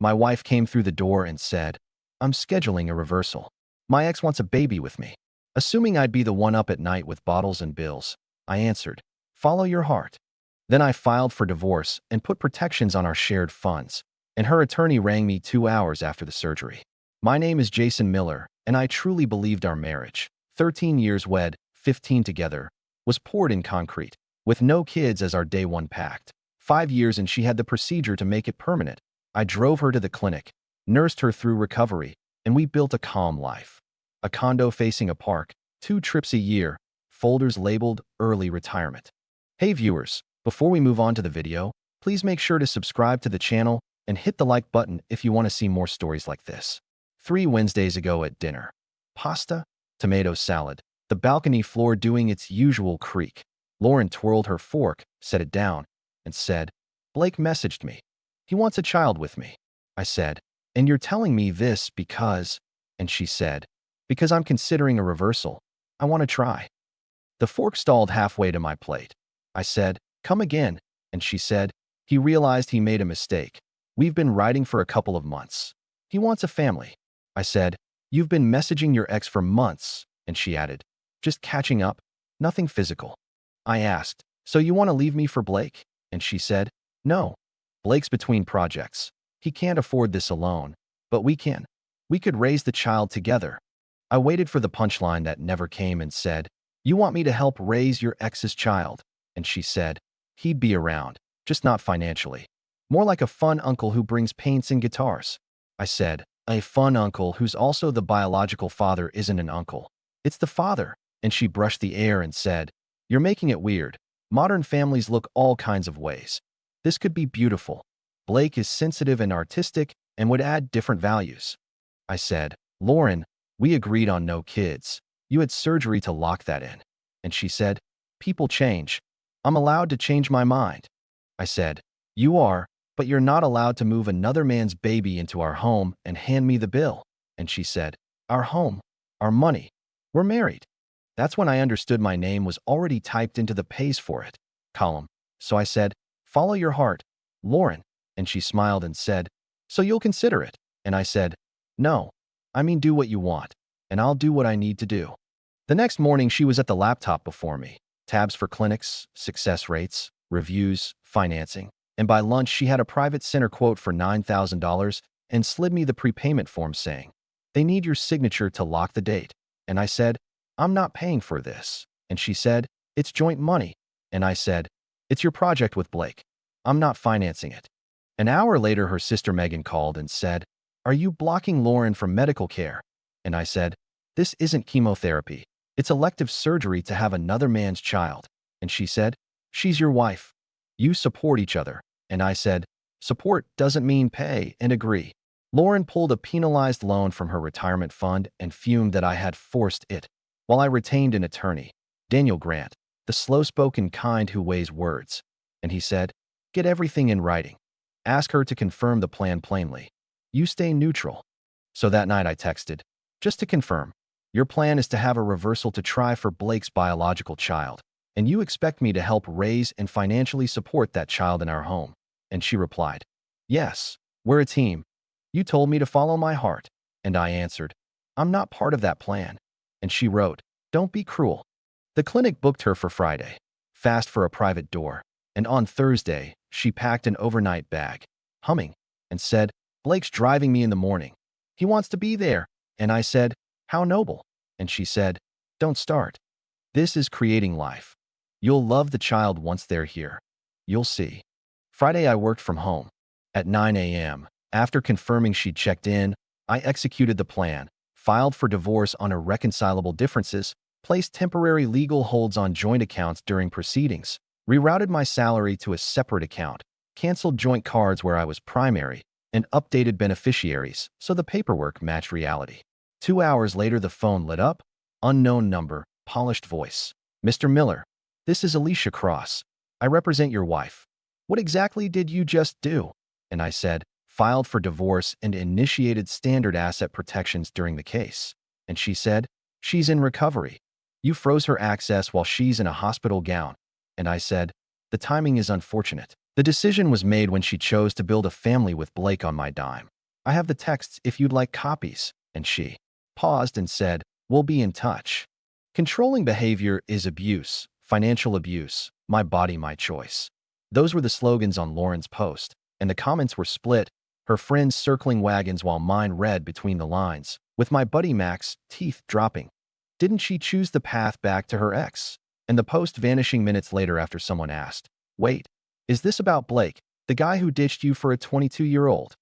My wife came through the door and said, "I'm scheduling a reversal. My ex wants a baby with me." Assuming I'd be the one up at night with bottles and bills, I answered, "Follow your heart." Then I filed for divorce and put protections on our shared funds, and her attorney rang me 2 hours after the surgery. My name is Jason Miller, and I truly believed our marriage, 13 years wed, 15 together, was poured in concrete, with no kids as our day one pact. 5 years and she had the procedure to make it permanent. I drove her to the clinic, nursed her through recovery, and we built a calm life. A condo facing a park, 2 trips a year, folders labeled early retirement. Hey viewers, before we move on to the video, please make sure to subscribe to the channel and hit the like button if you want to see more stories like this. 3 Wednesdays ago at dinner. Pasta, tomato salad, the balcony floor doing its usual creak. Lauren twirled her fork, set it down, and said, "Blake messaged me. He wants a child with me." I said, "And you're telling me this because..." And she said, "Because I'm considering a reversal. I want to try." The fork stalled halfway to my plate. I said, "Come again," and she said, "He realized he made a mistake. We've been writing for a couple of months. He wants a family." I said, "You've been messaging your ex for months," and she added, "Just catching up, nothing physical." I asked, "So you want to leave me for Blake?" And she said, "No. Blake's between projects. He can't afford this alone, but we can. We could raise the child together." I waited for the punchline that never came and said, "You want me to help raise your ex's child?" And she said, "He'd be around, just not financially. More like a fun uncle who brings paints and guitars." I said, "A fun uncle who's also the biological father isn't an uncle. It's the father." And she brushed the air and said, "You're making it weird. Modern families look all kinds of ways. This could be beautiful. Blake is sensitive and artistic and would add different values." I said, "Lauren, we agreed on no kids. You had surgery to lock that in." And she said, "People change. I'm allowed to change my mind." I said, "You are, but you're not allowed to move another man's baby into our home and hand me the bill." And she said, "Our home, our money. We're married." That's when I understood my name was already typed into the pays for it column. So I said, "Follow your heart, Lauren." And she smiled and said, "So you'll consider it?" And I said, "No, I mean do what you want, and I'll do what I need to do." The next morning she was at the laptop before me, tabs for clinics, success rates, reviews, financing, and by lunch she had a private center quote for $9,000 and slid me the prepayment form saying, "They need your signature to lock the date." And I said, "I'm not paying for this." And she said, "It's joint money." And I said, "It's your project with Blake. I'm not financing it." An hour later her sister Megan called and said, "Are you blocking Lauren from medical care?" And I said, "This isn't chemotherapy. It's elective surgery to have another man's child." And she said, "She's your wife. You support each other." And I said, "Support doesn't mean pay," and agree. Lauren pulled a penalized loan from her retirement fund and fumed that I had forced it, while I retained an attorney, Daniel Grant, the slow-spoken kind who weighs words. And he said, "Get everything in writing. Ask her to confirm the plan plainly. You stay neutral." So that night I texted, "Just to confirm, your plan is to have a reversal to try for Blake's biological child, and you expect me to help raise and financially support that child in our home." And she replied, "Yes, we're a team. You told me to follow my heart." And I answered, "I'm not part of that plan." And she wrote, "Don't be cruel." The clinic booked her for Friday, fast for a private door, and on Thursday, she packed an overnight bag, humming, and said, "Blake's driving me in the morning. He wants to be there." And I said, "How noble." And she said, "Don't start. This is creating life. You'll love the child once they're here. You'll see." Friday I worked from home. At 9 a.m., after confirming she'd checked in, I executed the plan, filed for divorce on irreconcilable differences, placed temporary legal holds on joint accounts during proceedings, rerouted my salary to a separate account, canceled joint cards where I was primary, and updated beneficiaries so the paperwork matched reality. 2 hours later the phone lit up, unknown number, polished voice. "Mr. Miller, this is Alicia Cross. I represent your wife. What exactly did you just do?" And I said, "Filed for divorce and initiated standard asset protections during the case." And she said, "She's in recovery. You froze her access while she's in a hospital gown." And I said, "The timing is unfortunate. The decision was made when she chose to build a family with Blake on my dime. I have the texts if you'd like copies, and she paused and said, we'll be in touch. Controlling behavior is abuse, financial abuse, my body, my choice. Those were the slogans on Lauren's post, and the comments were split, her friends circling wagons while mine read between the lines, with my buddy Max, teeth dropping. Didn't she choose the path back to her ex? And the post vanishing minutes later after someone asked, wait, is this about Blake, the guy who ditched you for a 22-year-old?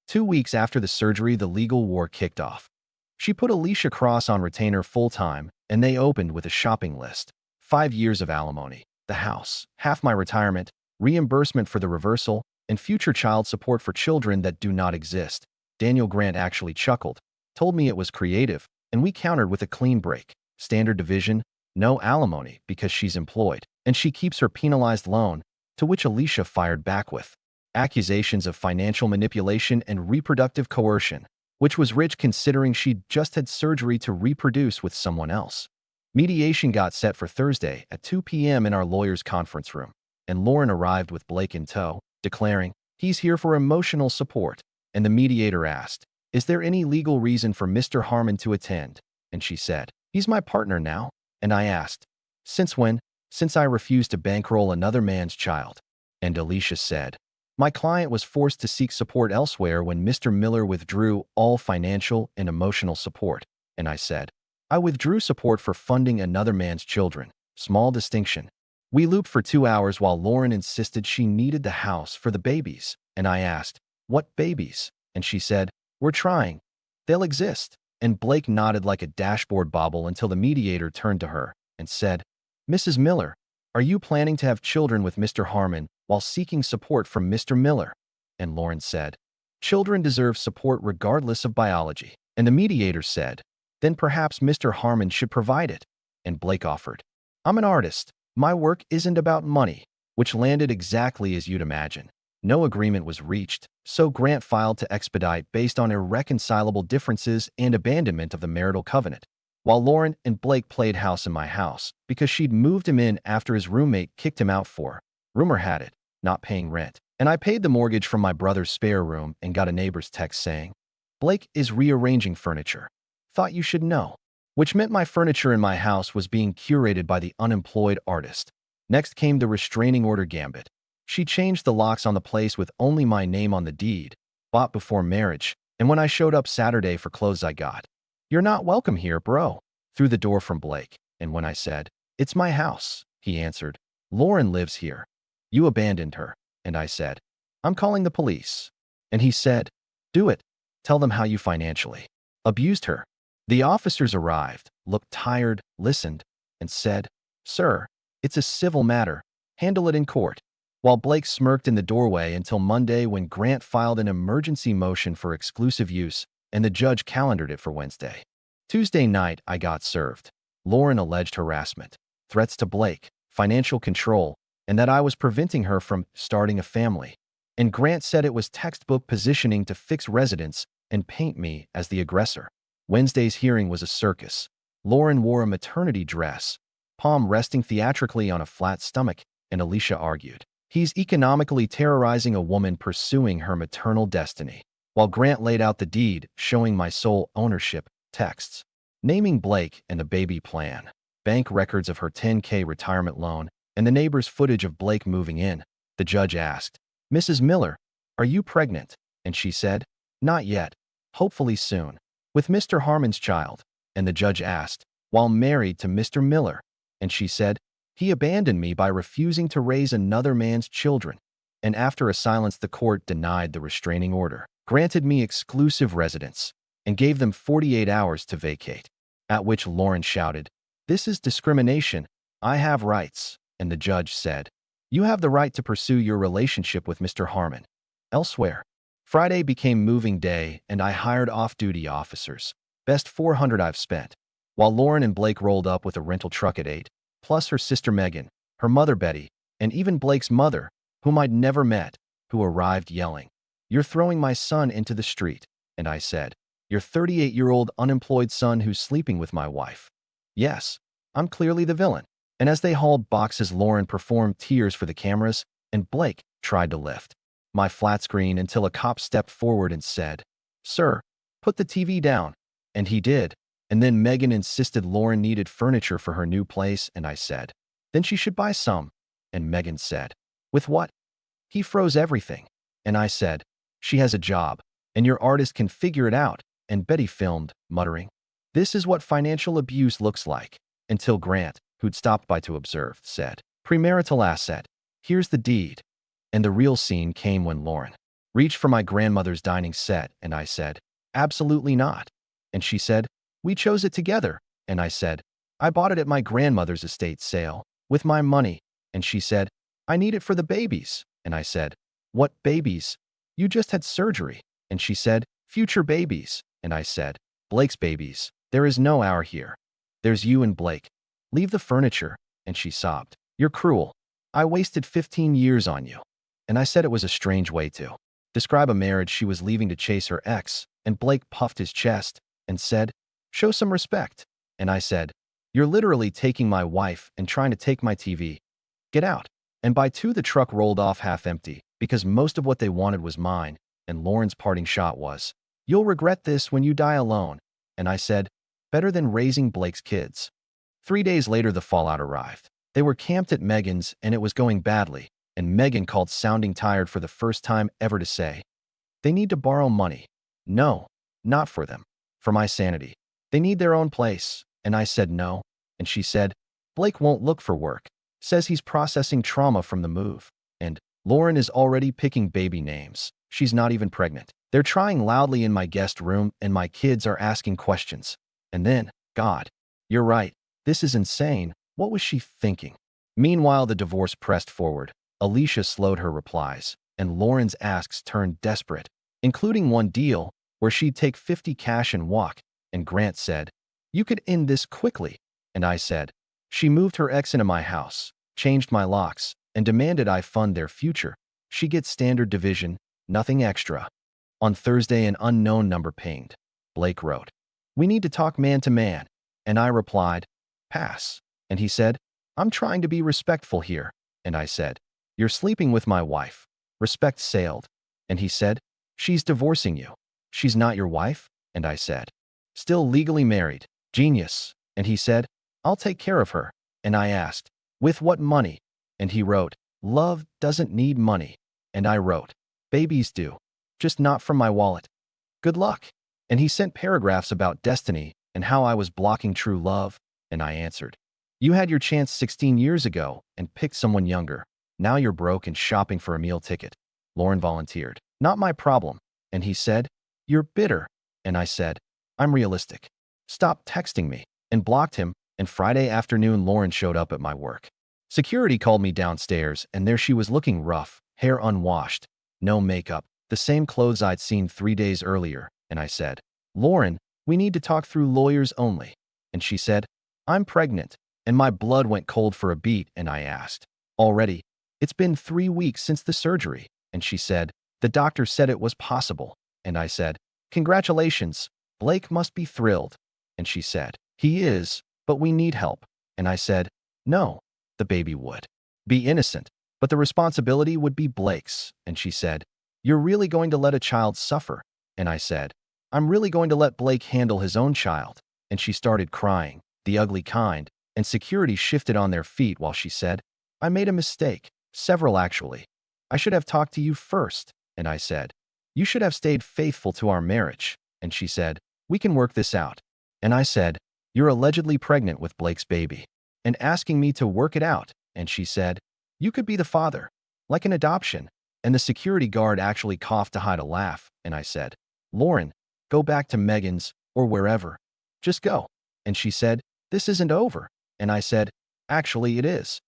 2 weeks after the surgery, the legal war kicked off. She put Alicia Cross on retainer full-time, and they opened with a shopping list. 5 years of alimony, the house, half my retirement, reimbursement for the reversal, and future child support for children that do not exist. Daniel Grant actually chuckled, told me it was creative, and we countered with a clean break. Standard division, no alimony because she's employed, and she keeps her penalized loan, to which Alicia fired back with accusations of financial manipulation and reproductive coercion, which was rich considering she'd just had surgery to reproduce with someone else. Mediation got set for Thursday at 2 p.m. in our lawyer's conference room, and Lauren arrived with Blake in tow, declaring, he's here for emotional support, and the mediator asked, is there any legal reason for Mr. Harmon to attend? And she said, he's my partner now. And I asked, since when? Since I refused to bankroll another man's child. And Alicia said, my client was forced to seek support elsewhere when Mr. Miller withdrew all financial and emotional support. And I said, I withdrew support for funding another man's children. Small distinction. We looped for 2 hours while Lauren insisted she needed the house for the babies. And I asked, what babies? And she said, we're trying. They'll exist. And Blake nodded like a dashboard bobble until the mediator turned to her and said, Mrs. Miller, are you planning to have children with Mr. Harmon while seeking support from Mr. Miller? And Lauren said, children deserve support regardless of biology. And the mediator said, then perhaps Mr. Harmon should provide it. And Blake offered, I'm an artist. My work isn't about money, which landed exactly as you'd imagine. No agreement was reached, so Grant filed to expedite based on irreconcilable differences and abandonment of the marital covenant, while Lauren and Blake played house in my house because she'd moved him in after his roommate kicked him out for, rumor had it, not paying rent. And I paid the mortgage from my brother's spare room and got a neighbor's text saying, Blake is rearranging furniture. Thought you should know. Which meant my furniture in my house was being curated by the unemployed artist. Next came the restraining order gambit. She changed the locks on the place with only my name on the deed, bought before marriage, and when I showed up Saturday for clothes I got, you're not welcome here, bro, through the door from Blake. And when I said, it's my house, he answered, Lauren lives here. You abandoned her. And I said, I'm calling the police. And he said, do it. Tell them how you financially abused her. The officers arrived, looked tired, listened, and said, sir, it's a civil matter. Handle it in court. While Blake smirked in the doorway until Monday when Grant filed an emergency motion for exclusive use and the judge calendared it for Wednesday. Tuesday night, I got served. Lauren alleged harassment, threats to Blake, financial control, and that I was preventing her from starting a family. And Grant said it was textbook positioning to fix residence and paint me as the aggressor. Wednesday's hearing was a circus. Lauren wore a maternity dress, palm resting theatrically on a flat stomach, and Alicia argued, he's economically terrorizing a woman pursuing her maternal destiny, while Grant laid out the deed showing my sole ownership, texts, naming Blake and the baby plan, bank records of her $10K retirement loan, and the neighbor's footage of Blake moving in. The judge asked, Mrs. Miller, are you pregnant? And she said, not yet, hopefully soon, with Mr. Harmon's child. And the judge asked, while married to Mr. Miller? And she said, he abandoned me by refusing to raise another man's children. And after a silence, the court denied the restraining order, granted me exclusive residence, and gave them 48 hours to vacate. At which Lauren shouted, this is discrimination. I have rights. And the judge said, you have the right to pursue your relationship with Mr. Harmon elsewhere. Friday became moving day, and I hired off-duty officers. Best 400 I've spent. While Lauren and Blake rolled up with a rental truck at 8, plus her sister Megan, her mother Betty, and even Blake's mother, whom I'd never met, who arrived yelling, you're throwing my son into the street. And I said, your 38-year-old unemployed son who's sleeping with my wife. Yes, I'm clearly the villain. And as they hauled boxes, Lauren performed tears for the cameras, and Blake, tried to lift my flat screen until a cop stepped forward and said, "Sir, put the TV down." And he did. And then Megan insisted Lauren needed furniture for her new place, and I said, "Then she should buy some." And Megan said, "With what?" He froze everything. And I said, "She has a job, and your artist can figure it out." And Betty filmed, muttering, "This is what financial abuse looks like." Until Grant, who'd stopped by to observe, said, "Premarital asset. Here's the deed." And the real scene came when Lauren reached for my grandmother's dining set, and I said, "Absolutely not." And she said, "We chose it together." And I said, "I bought it at my grandmother's estate sale with my money." And she said, "I need it for the babies." And I said, "What babies? You just had surgery." And she said, "Future babies." And I said, "Blake's babies. There is no our here. There's you and Blake. Leave the furniture." And she sobbed, "You're cruel. I wasted 15 years on you." And I said it was a strange way to describe a marriage she was leaving to chase her ex. And Blake puffed his chest and said, "Show some respect." And I said, "You're literally taking my wife and trying to take my TV. Get out." And by 2, the truck rolled off half empty, because most of what they wanted was mine. And Lauren's parting shot was, "You'll regret this when you die alone." And I said, "Better than raising Blake's kids." 3 days later, the fallout arrived. They were camped at Megan's, and it was going badly. And Megan called sounding tired for the first time ever to say, "They need to borrow money." No, not for them. For my sanity. They need their own place. And I said no. And she said, "Blake won't look for work. Says he's processing trauma from the move. And Lauren is already picking baby names. She's not even pregnant. They're trying loudly in my guest room, and my kids are asking questions. And then, God, you're right. This is insane. What was she thinking?" Meanwhile, the divorce pressed forward. Alicia slowed her replies, and Lauren's asks turned desperate, including one deal where she'd take 50 cash and walk. And Grant said, "You could end this quickly." And I said, "She moved her ex into my house, changed my locks, and demanded I fund their future. She gets standard division, nothing extra." On Thursday, an unknown number pinged. Blake wrote, "We need to talk man to man." And I replied, "Pass." And he said, "I'm trying to be respectful here." And I said, "You're sleeping with my wife." Respect sailed. And he said, "She's divorcing you. She's not your wife." And I said, "Still legally married. Genius." And he said, "I'll take care of her." And I asked, "With what money?" And he wrote, "Love doesn't need money." And I wrote, "Babies do. Just not from my wallet. Good luck." And he sent paragraphs about destiny and how I was blocking true love. And I answered, "You had your chance 16 years ago and picked someone younger. Now you're broke and shopping for a meal ticket." Lauren volunteered, "Not my problem." And he said, "You're bitter." And I said, "I'm realistic. Stop texting me," and blocked him. And Friday afternoon, Lauren showed up at my work. Security called me downstairs, and there she was, looking rough, hair unwashed, no makeup, the same clothes I'd seen 3 days earlier. And I said, "Lauren, we need to talk through lawyers only." And she said, "I'm pregnant." And my blood went cold for a beat, and I asked, "Already? It's been 3 weeks since the surgery." And she said, "The doctor said it was possible." And I said, "Congratulations. Blake must be thrilled." And she said, "He is, but we need help." And I said, "No, the baby would be innocent, but the responsibility would be Blake's." And she said, "You're really going to let a child suffer?" And I said, "I'm really going to let Blake handle his own child." And she started crying, the ugly kind, and security shifted on their feet while she said, "I made a mistake, several actually. I should have talked to you first." And I said, "You should have stayed faithful to our marriage." And she said, "We can work this out." And I said, "You're allegedly pregnant with Blake's baby and asking me to work it out." And she said, "You could be the father, like an adoption." And the security guard actually coughed to hide a laugh. And I said, "Lauren, go back to Megan's or wherever. Just go." And she said, "This isn't over." And I said, "Actually, it is."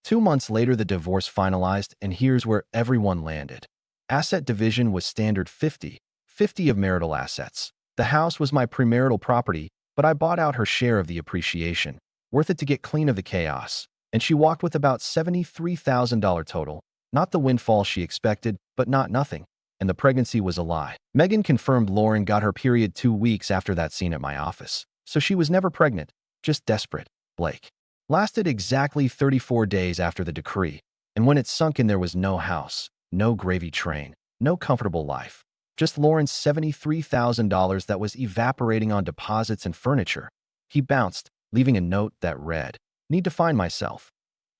2 months later, the divorce finalized, and here's where everyone landed. Asset division was standard 50-50 of marital assets. The house was my premarital property, but I bought out her share of the appreciation, worth it to get clean of the chaos. And she walked with about $73,000 total, not the windfall she expected, but not nothing. And the pregnancy was a lie. Megan confirmed Lauren got her period 2 weeks after that scene at my office. So she was never pregnant, just desperate. Blake lasted exactly 34 days after the decree, and when it sunk in, there was no house, No gravy train, no comfortable life. Just Lauren's $73,000 that was evaporating on deposits and furniture. He bounced, leaving a note that read, "Need to find myself.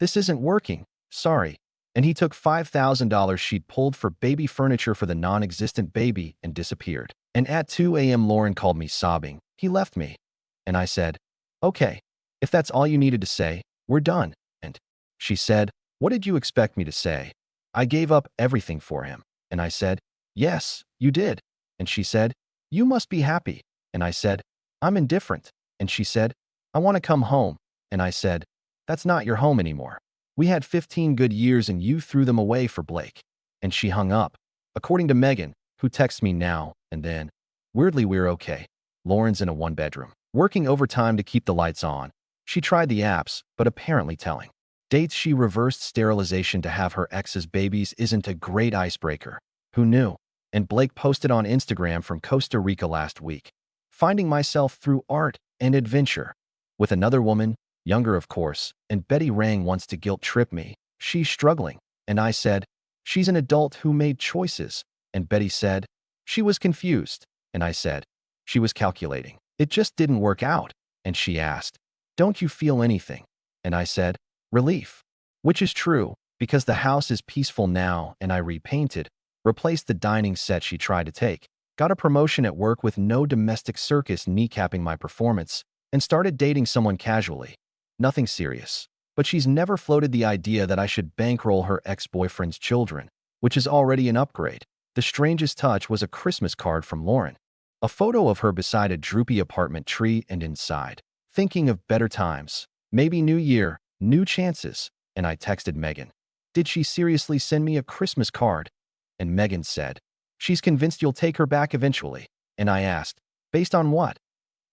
This isn't working. Sorry." And he took $5,000 she'd pulled for baby furniture for the non-existent baby and disappeared. And at 2 a.m. Lauren called me sobbing. He left me. And I said, "Okay, if that's all you needed to say, we're done." And she said, "What did you expect me to say? I gave up everything for him." And I said, "Yes, you did." And she said, "You must be happy." And I said, "I'm indifferent." And she said, "I want to come home." And I said, "That's not your home anymore. We had 15 good years and you threw them away for Blake." And she hung up. According to Megan, who texts me now and then, weirdly, we're okay. Lauren's in a one-bedroom, working overtime to keep the lights on. She tried the apps, but apparently telling dates she reversed sterilization to have her ex's babies isn't a great icebreaker. Who knew? And Blake posted on Instagram from Costa Rica last week. "Finding myself through art and adventure. With another woman, younger of course, and Betty Rang wants to guilt trip me. She's struggling." And I said, "She's an adult who made choices." And Betty said, "She was confused." And I said, "She was calculating. It just didn't work out." And she asked, "Don't you feel anything?" And I said, "Relief." Which is true, because the house is peaceful now and I repainted, replaced the dining set she tried to take, got a promotion at work with no domestic circus kneecapping my performance, and started dating someone casually. Nothing serious. But she's never floated the idea that I should bankroll her ex-boyfriend's children, which is already an upgrade. The strangest touch was a Christmas card from Lauren. A photo of her beside a droopy apartment tree and inside, "Thinking of better times. Maybe new year, new chances." And I texted Megan, "Did she seriously send me a Christmas card?" And Megan said, "She's convinced you'll take her back eventually." And I asked, "Based on what?"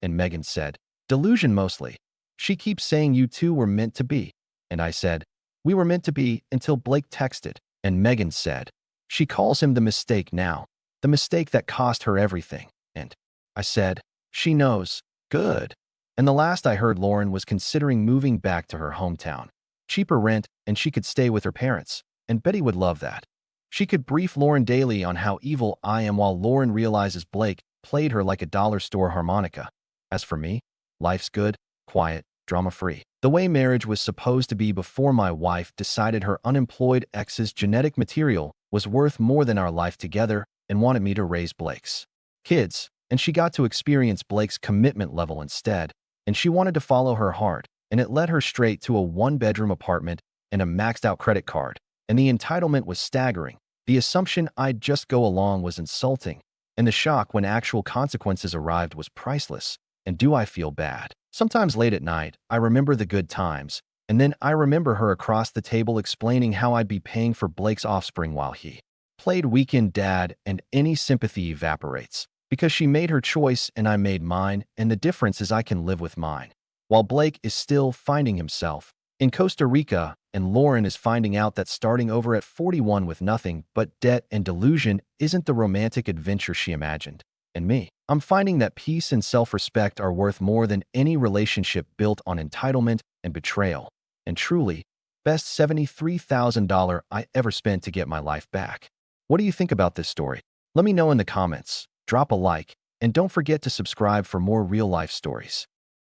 And Megan said, "Delusion mostly. She keeps saying you two were meant to be." And I said, "We were meant to be until Blake texted." And Megan said, "She calls him the mistake now. The mistake that cost her everything." And I said, "She knows. Good." And the last I heard, Lauren was considering moving back to her hometown. Cheaper rent, and she could stay with her parents. And Betty would love that. She could brief Lauren daily on how evil I am while Lauren realizes Blake played her like a dollar store harmonica. As for me, life's good, quiet, drama-free. The way marriage was supposed to be before my wife decided her unemployed ex's genetic material was worth more than our life together and wanted me to raise Blake's kids. And she got to experience Blake's commitment level instead. And she wanted to follow her heart, and it led her straight to a one-bedroom apartment and a maxed-out credit card. And the entitlement was staggering. The assumption I'd just go along was insulting. And the shock when actual consequences arrived was priceless. And do I feel bad? Sometimes late at night, I remember the good times, and then I remember her across the table explaining how I'd be paying for Blake's offspring while he played weekend dad, and any sympathy evaporates. Because she made her choice and I made mine, and the difference is I can live with mine. While Blake is still finding himself in Costa Rica, and Lauren is finding out that starting over at 41 with nothing but debt and delusion isn't the romantic adventure she imagined. And me, I'm finding that peace and self-respect are worth more than any relationship built on entitlement and betrayal. And truly, best $73,000 I ever spent to get my life back. What do you think about this story? Let me know in the comments, drop a like, and don't forget to subscribe for more real-life stories.